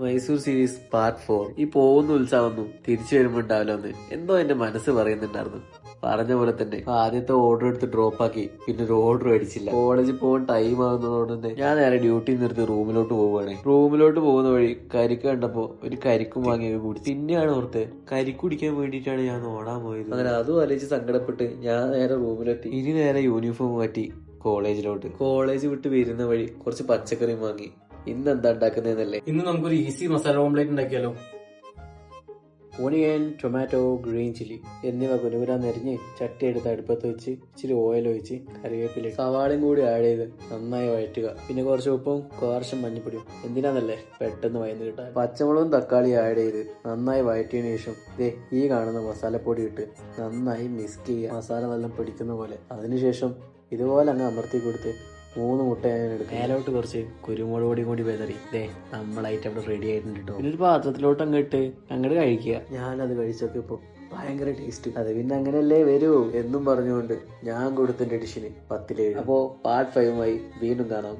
Mysore series part 4 ഈ പോകുന്ന ഉത്സവമൊന്നും തിരിച്ചു വരുമ്പോ ഉണ്ടാവില്ലെന്ന് എന്തോ എന്റെ മനസ്സ് പറയുന്നുണ്ടായിരുന്നു. പറഞ്ഞ പോലെ തന്നെ ആദ്യത്തെ ഓർഡർ എടുത്ത് ഡ്രോപ്പ് ആക്കി, പിന്നെ ഒരു ഓർഡർ അടിച്ചില്ല. കോളേജിൽ പോകാൻ ടൈം ആകുന്നതോടെ തന്നെ ഞാൻ നേരെ ഡ്യൂട്ടി നിർത്തി റൂമിലോട്ട് പോവുകയാണ്. റൂമിലോട്ട് പോകുന്ന വഴി കരിക്ക് കണ്ടപ്പോ ഒരു കരിക്കും വാങ്ങി കുടിച്ചു. പിന്നെയാണ് ഓർത്ത് കരിക്ക് കുടിക്കാൻ വേണ്ടിയിട്ടാണ് ഞാൻ ഓടാൻ പോയത്. അങ്ങനെ അതും ആലോചിച്ച് സങ്കടപ്പെട്ട് ഞാൻ നേരെ റൂമിലെത്തി. ഇനി നേരെ യൂണിഫോം മാറ്റി കോളേജിലോട്ട്. കോളേജ് വിട്ട് വരുന്ന വഴി കുറച്ച് പച്ചക്കറി വാങ്ങി. ഇന്ന് എന്താ ഉണ്ടാക്കുന്നതെന്നല്ലേ? ഇന്ന് നമുക്കൊരു ഈസി മസാല ഓംലേറ്റ് ഉണ്ടാക്കിയാലോ? ഓണിയൻ, ടൊമാറ്റോ, ഗ്രീൻ ചില്ലി എന്നിവ കുനുകുരാൻ നിരഞ്ഞ് ചട്ടി എടുത്ത് അടുപ്പത്ത് വെച്ച് ഇച്ചിരി ഓയിൽ ഒഴിച്ച് കറിവേപ്പില സവാളയും കൂടി ആഡ് ചെയ്ത് നന്നായി വഴറ്റുക. പിന്നെ കുറച്ച് ഉപ്പും കുറച്ച് മഞ്ഞപ്പൊടിയും. എന്തിനാന്നല്ലേ? പെട്ടെന്ന് വയന്ന് കിട്ടാൻ. പച്ചമുളകും തക്കാളിയും ആഡ് ചെയ്ത് നന്നായി വഴറ്റിയതിനു ശേഷം ഈ കാണുന്ന മസാലപ്പൊടി ഇട്ട് നന്നായി മിക്സ് ചെയ്യുക, മസാല നല്ല പിടിക്കുന്ന പോലെ. അതിനുശേഷം ഇതുപോലെ അങ്ങ് അമർത്തി കൊടുത്ത് 3 മുട്ട ഞാൻ എടുക്കും. മേലോട്ട് കുറച്ച് കുരുമുളക് പൊടി കൂടി വെതറി നമ്മളായിട്ട് അവിടെ റെഡി ആയിട്ടുണ്ട് കേട്ടോ. പിന്നെ ഒരു പാത്രത്തിലോട്ട് അങ്ങോട്ട് കഴിക്കുക. ഞാനത് കഴിച്ചൊക്കെ ഇപ്പൊ ഭയങ്കര ടേസ്റ്റ്. അത് പിന്നെ അങ്ങനെയല്ലേ വരൂ എന്നും പറഞ്ഞുകൊണ്ട് ഞാൻ കൊടുത്തിന്റെ ഡിഷിന് 10-7. അപ്പോ പാർട്ട് 5 വീണ്ടും കാണാം.